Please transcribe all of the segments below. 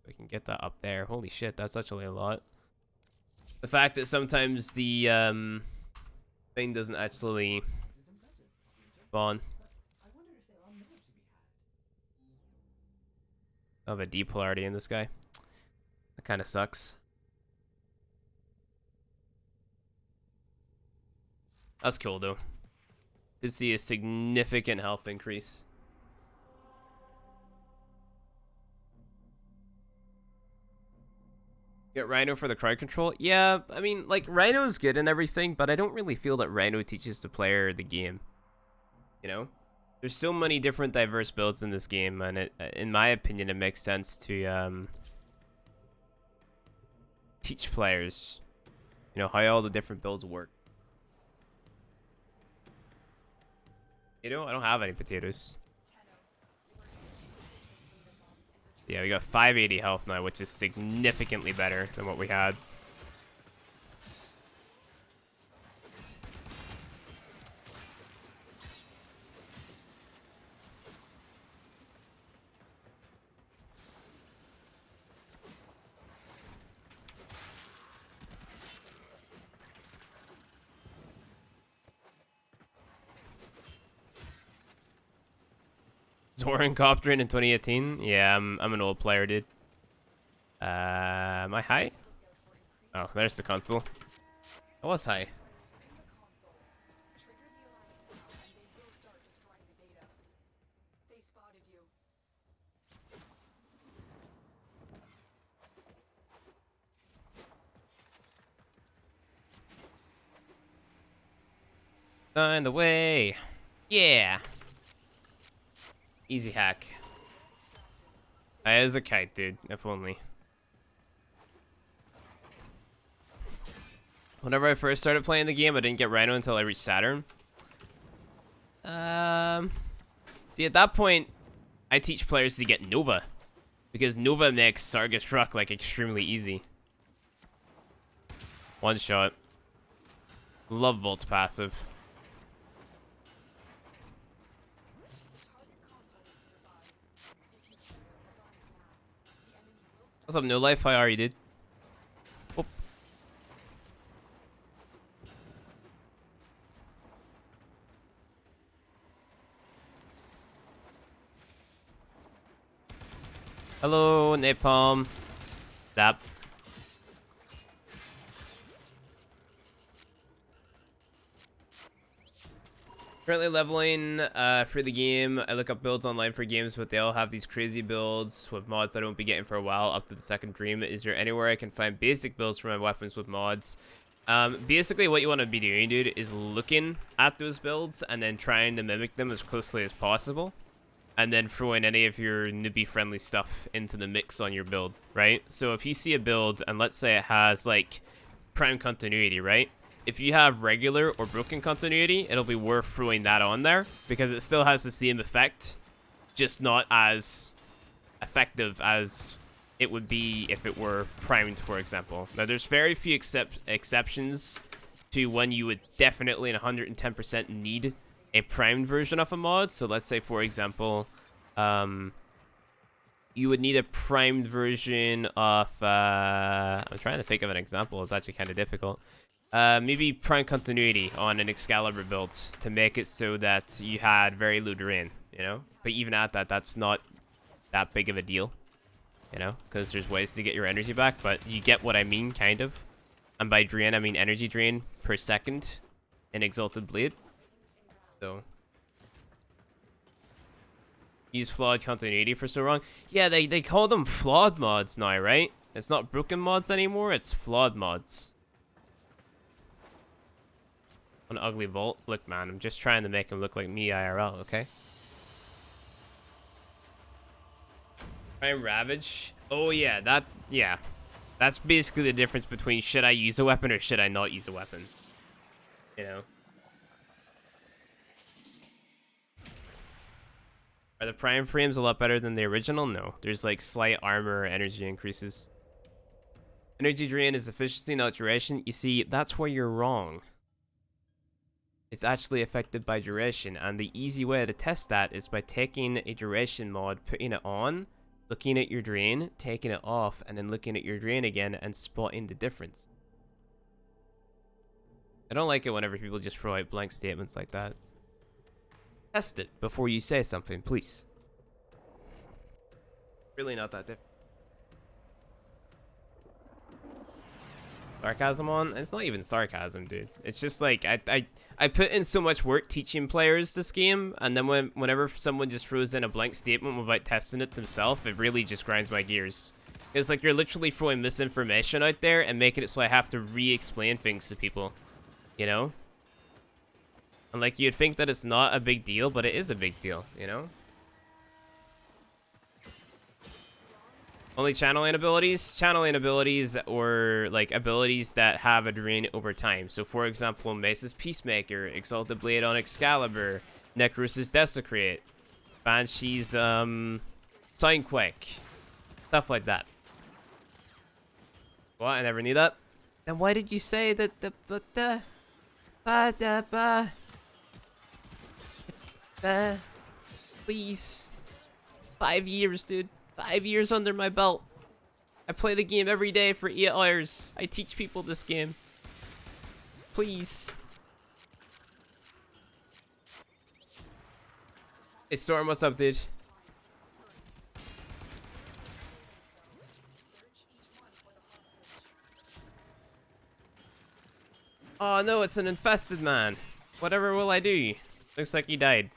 We can get that up there. Holy shit, that's actually a lot. The fact that sometimes the thing doesn't actually spawn. I have a D polarity in this guy. That kind of sucks. That's cool though. Did see a significant health increase. Get Rhino for the crowd control? Yeah, I mean, like, Rhino's good and everything, but I don't really feel that Rhino teaches the player the game. You know? There's so many different diverse builds in this game, and in my opinion, it makes sense to teach players, you know, how all the different builds work. You know, I don't have any potatoes. Yeah, we got 580 health now, which is significantly better than what we had. Zoran Coptrin in 2018? Yeah, I'm an old player, dude. Am I high? Oh, there's the console. I was high. On the way. Yeah. Easy hack. As a kite, dude. If only. Whenever I first started playing the game, I didn't get Rhino until I reached Saturn. See, at that point, I teach players to get Nova. Because Nova makes Sargus Truck, like, extremely easy. One shot. Love Volt's passive. What's up, No Life? How are you, dude? Oh. Hello, Napalm. Zap. Currently leveling for the game. I look up builds online for games, but they all have these crazy builds with mods I won't be getting for a while up to the second dream. Is there anywhere I can find basic builds for my weapons with mods? Basically what you want to be doing, dude, is looking at those builds and then trying to mimic them as closely as possible. And then throwing any of your newbie-friendly stuff into the mix on your build, right? So if you see a build, and let's say it has, like, prime continuity, right? If you have regular or broken continuity, it'll be worth throwing that on there because it still has the same effect, just not as effective as it would be if it were primed, for example. Now, there's very few exceptions to when you would definitely and 110% need a primed version of a mod. So let's say, for example, you would need a primed version of... I'm trying to think of an example. It's actually kind of difficult. Maybe prime continuity on an Excalibur build to make it so that you had very low drain, you know? But even at that, that's not that big of a deal, you know? Because there's ways to get your energy back, but you get what I mean, kind of. And by drain, I mean energy drain per second in Exalted Blade. So... use flawed continuity for so long. Yeah, they call them flawed mods now, right? It's not broken mods anymore, it's flawed mods. An ugly Volt. Look, man, I'm just trying to make him look like me IRL, okay? Prime Ravage. Oh, yeah, yeah. That's basically the difference between should I use a weapon or should I not use a weapon. You know? Are the Prime frames a lot better than the original? No. There's, like, slight armor energy increases. Energy drain is efficiency, not duration. You see, that's where you're wrong. It's actually affected by duration, and the easy way to test that is by taking a duration mod, putting it on, looking at your drain, taking it off, and then looking at your drain again and spotting the difference. I don't like it whenever people just throw out blank statements like that. Test it before you say something, please. Really not that different. Sarcasm on? It's not even sarcasm, dude. It's just like I put in so much work teaching players this game, and then whenever someone just throws in a blank statement without testing it themselves, it really just grinds my gears. It's like you're literally throwing misinformation out there and making it so I have to re-explain things to people, you know? And like you'd think that it's not a big deal, but it is a big deal, you know? Only channeling abilities? Channeling abilities or like abilities that have a drain over time. So for example, Mace's Peacemaker, Exalted Blade on Excalibur, Necros's Desecrate, Banshee's Soundquake. Stuff like that. What? I never knew that? Then why did you say that please. 5 years, dude. 5 years under my belt. I play the game every day for 8 hours. I teach people this game. Please. Hey Storm, what's up, dude? Oh no, it's an infested man. Whatever will I do? Looks like he died.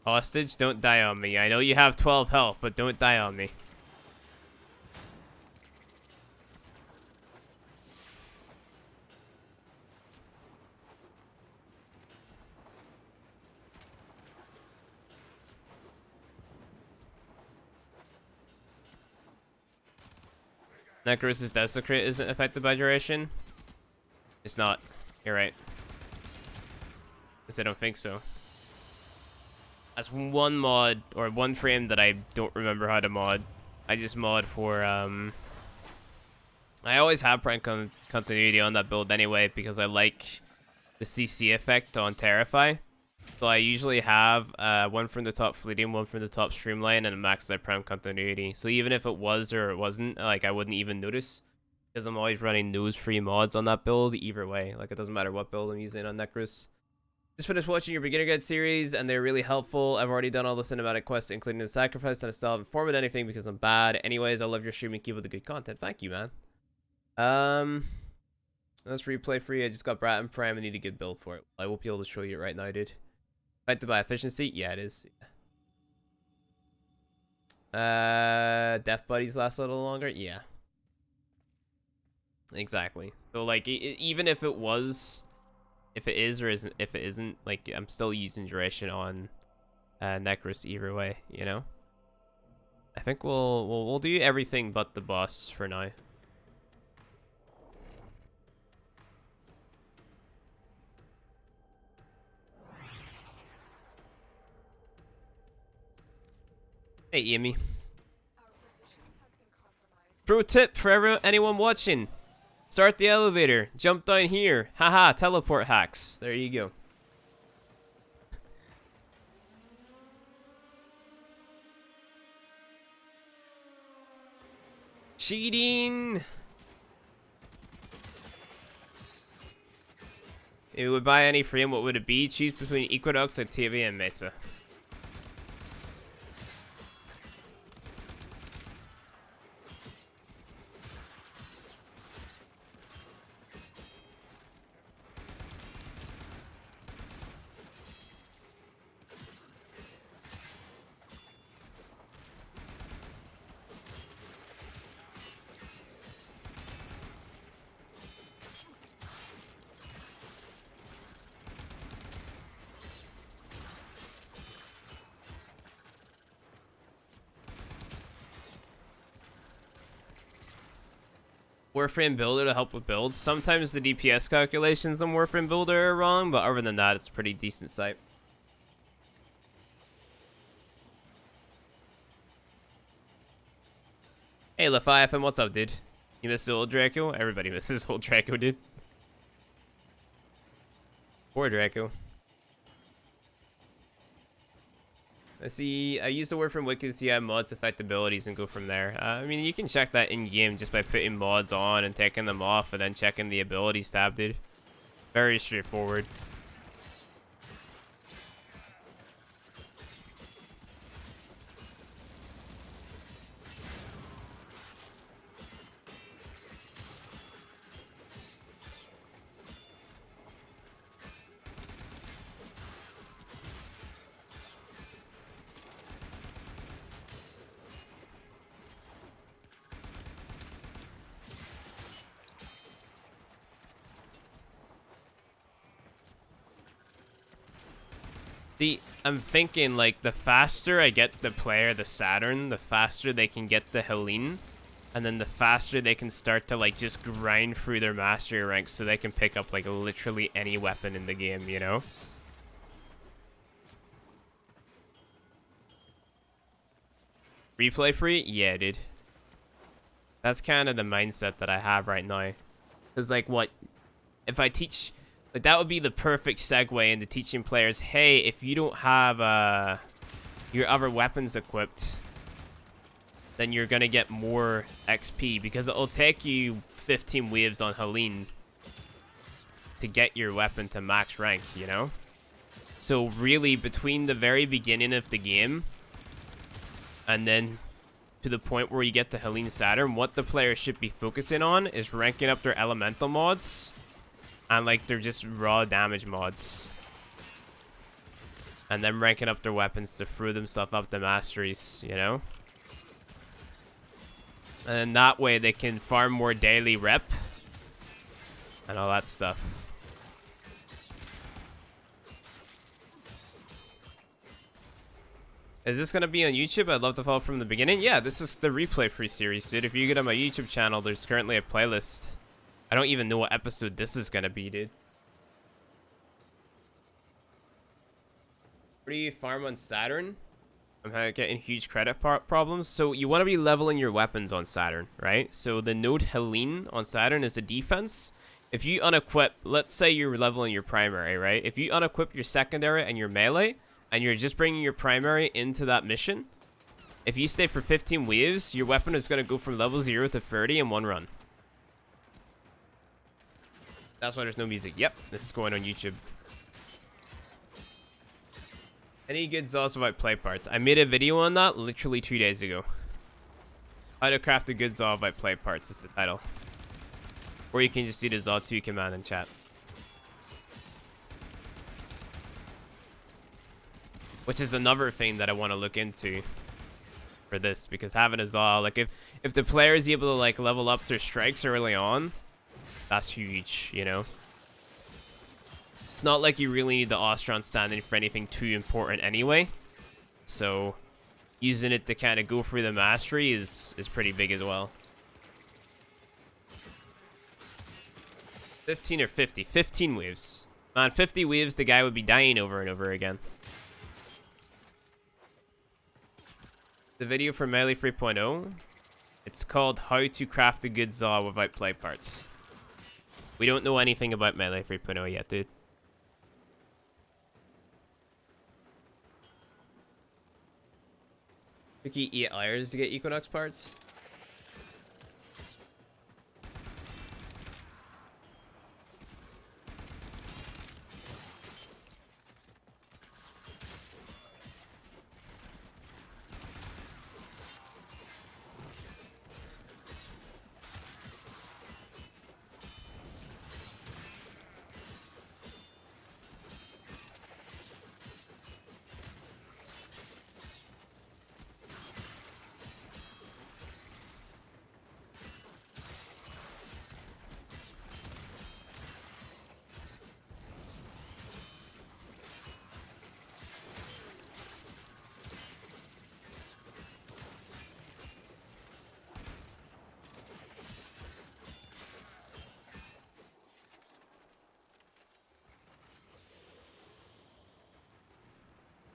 Hostage, don't die on me. I know you have 12 health, but don't die on me. Necros's Desecrate isn't affected by duration? It's not. You're right. Guess I don't think so. That's one mod, or one frame that I don't remember how to mod. I just mod for, I always have Prime Continuity on that build anyway, because I like the CC effect on Terrify. So I usually have one from the top Fleeting, one from the top Streamline, and a maxed out Prime Continuity. So even if it was or it wasn't, like, I wouldn't even notice. Because I'm always running those free mods on that build either way. Like, it doesn't matter what build I'm using on Necros. Just finished watching your beginner guide series, and they're really helpful. I've already done all the cinematic quests, including the sacrifice, and I still haven't formed anything because I'm bad. Anyways, I love your stream and keep up the good content. Thank you, man. Let's replay free. I just got Brat and Prime. I need a good build for it. I won't be able to show you it right now, dude. Affected by efficiency? Yeah, it is. Death buddies last a little longer? Yeah. Exactly. So, like, even if it was... If it is or isn't, if it isn't, like, I'm still using duration on Necros either way, you know? I think we'll do everything but the boss for now. Hey, Amy. Pro tip for anyone watching. Start the elevator. Jump down here. Haha, teleport hacks. There you go. Cheating. If you would buy any frame, what would it be? Choose between Equinox, Octavia, and Mesa. Warframe Builder to help with builds. Sometimes the DPS calculations on Warframe Builder are wrong, but other than that, it's a pretty decent site. Hey, Leviathan, what's up, dude? You missed the old Draco? Everybody misses old Draco, dude. Poor Draco. I use the Warframe wiki to see how mods affect abilities and go from there. I mean, you can check that in-game just by putting mods on and taking them off and then checking the abilities tab, dude. Very straightforward. I'm thinking, like, the faster I get the player the Saturn, the faster they can get the Helene, and then the faster they can start to, like, just grind through their mastery ranks so they can pick up, like, literally any weapon in the game, you know? Replay free? Yeah, dude. That's kind of the mindset that I have right now. Because, like, what? If I teach... Like, that would be the perfect segue into teaching players, hey, if you don't have your other weapons equipped, then you're going to get more XP, because it'll take you 15 waves on Helene to get your weapon to max rank, you know? So really, between the very beginning of the game and then to the point where you get to Helene Saturn, what the player should be focusing on is ranking up their elemental mods. And, like, they're just raw damage mods. And then ranking up their weapons to throw themselves up the masteries, you know? And that way they can farm more daily rep. And all that stuff. Is this going to be on YouTube? I'd love to follow from the beginning. Yeah, this is the replay free series, dude. If you get on my YouTube channel, there's currently a playlist. I don't even know what episode this is gonna be, dude. What do you farm on Saturn? I'm getting huge credit problems. So you want to be leveling your weapons on Saturn, right? So the node Helene on Saturn is a defense. If you unequip, let's say you're leveling your primary, right? If you unequip your secondary and your melee, and you're just bringing your primary into that mission, if you stay for 15 waves, your weapon is going to go from level 0 to 30 in one run. That's why there's no music. Yep, this is going on YouTube. Any good Zaws about play parts? I made a video on that literally 2 days ago. How to craft a good Zaw by play parts is the title. Or you can just do the Zaw 2 command in chat. Which is another thing that I want to look into for this, because having a Zaw, like, if the player is able to, like, level up their strikes early on, that's huge, you know? It's not like you really need the Ostron standing for anything too important anyway. So, using it to kind of go through the mastery is pretty big as well. 15 or 50? 15 waves. On 50 waves, the guy would be dying over and over again. The video for Melee 3.0, it's called How to Craft a Good Zaw Without Play Parts. We don't know anything about Melee 3.0 yet, dude. Took you 8 hours to get Equinox parts?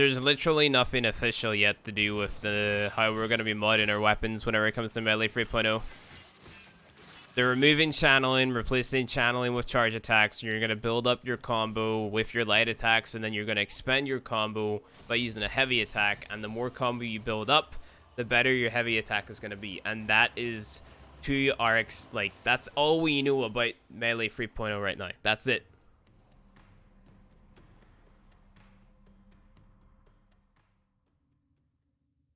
There's literally nothing official yet to do with how we're gonna be modding our weapons whenever it comes to Melee 3.0. They're removing channeling, replacing channeling with charge attacks, and you're gonna build up your combo with your light attacks, and then you're gonna expand your combo by using a heavy attack. And the more combo you build up, the better your heavy attack is gonna be. And that is to RX, like, that's all we know about Melee 3.0 right now. That's it.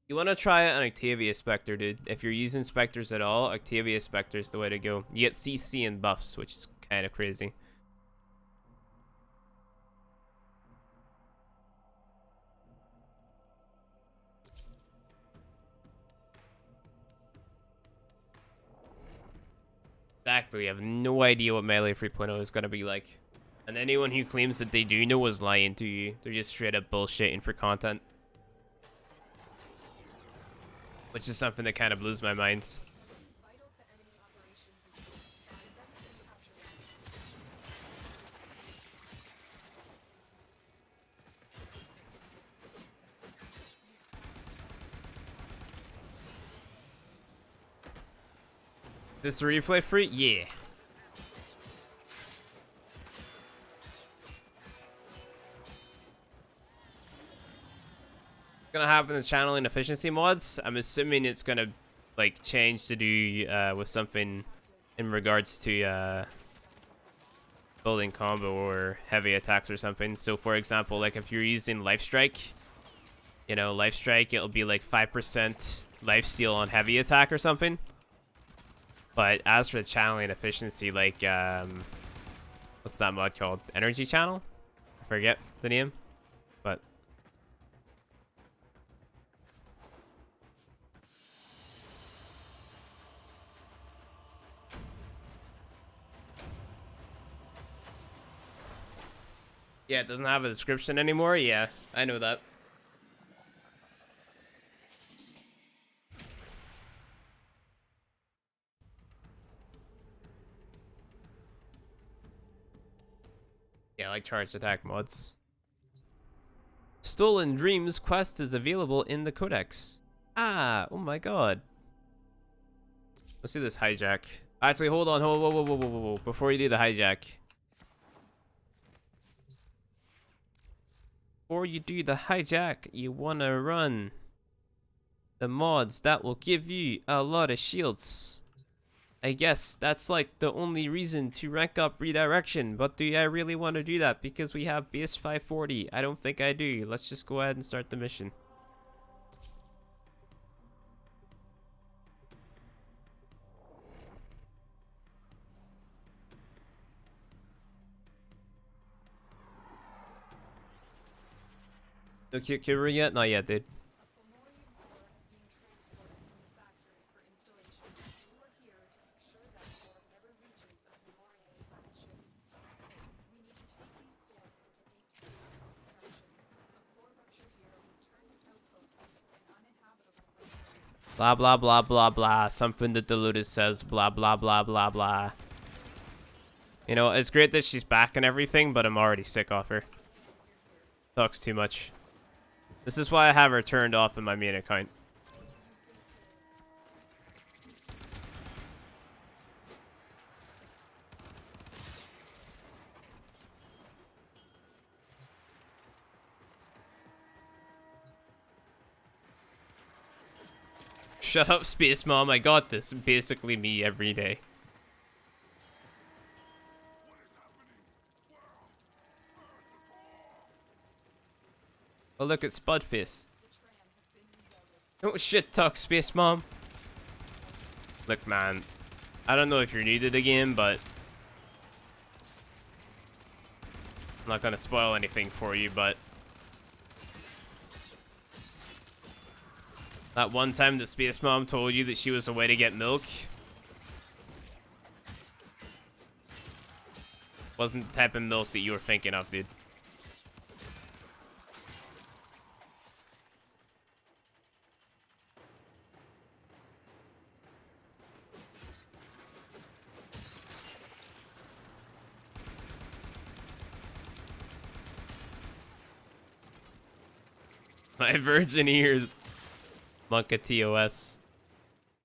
You want to try it on Octavia Spectre, dude. If you're using Spectres at all, Octavia Spectre is the way to go. You get CC and buffs, which is kind of crazy. Exactly. I have no idea what Melee 3.0 is going to be like. And anyone who claims that they do know is lying to you. They're just straight up bullshitting for content. Which is something that kind of blows my mind. This replay free? Yeah. Gonna happen in channeling efficiency mods. I'm assuming it's gonna like change to do with something in regards to building combo or heavy attacks or something. So for example, like if you're using life strike, you know, life strike, it'll be like 5% life steal on heavy attack or something. But as for the channeling efficiency, like what's that mod called? Energy channel? I forget the name. But yeah, it doesn't have a description anymore. Yeah, I know that. Yeah, like charged attack mods. Stolen Dreams quest is available in the codex. Ah, oh my god. Let's do this hijack. Actually, hold on. Whoa. Before you do the hijack. Before you do the hijack, you want to run the mods that will give you a lot of shields. I guess that's like the only reason to rank up redirection, but do I really want to do that because we have base 540? I don't think I do. Let's just go ahead and start the mission. No Kikuru yet? Not yet, dude. Blah, blah, blah, blah, blah. Something that the Lotus says. Blah, blah, blah, blah, blah. You know, it's great that she's back and everything, but I'm already sick off her. Talks too much. This is why I have her turned off in my main account. Shut up, Space Mom. I got this. Basically me every day. Oh, look at Spudface. Oh, shit talk, Space Mom. Look, man. I don't know if you're new to the game, but I'm not gonna spoil anything for you, but that one time the Space Mom told you that she was a way to get milk wasn't the type of milk that you were thinking of, dude. My virgin ears. Monka TOS.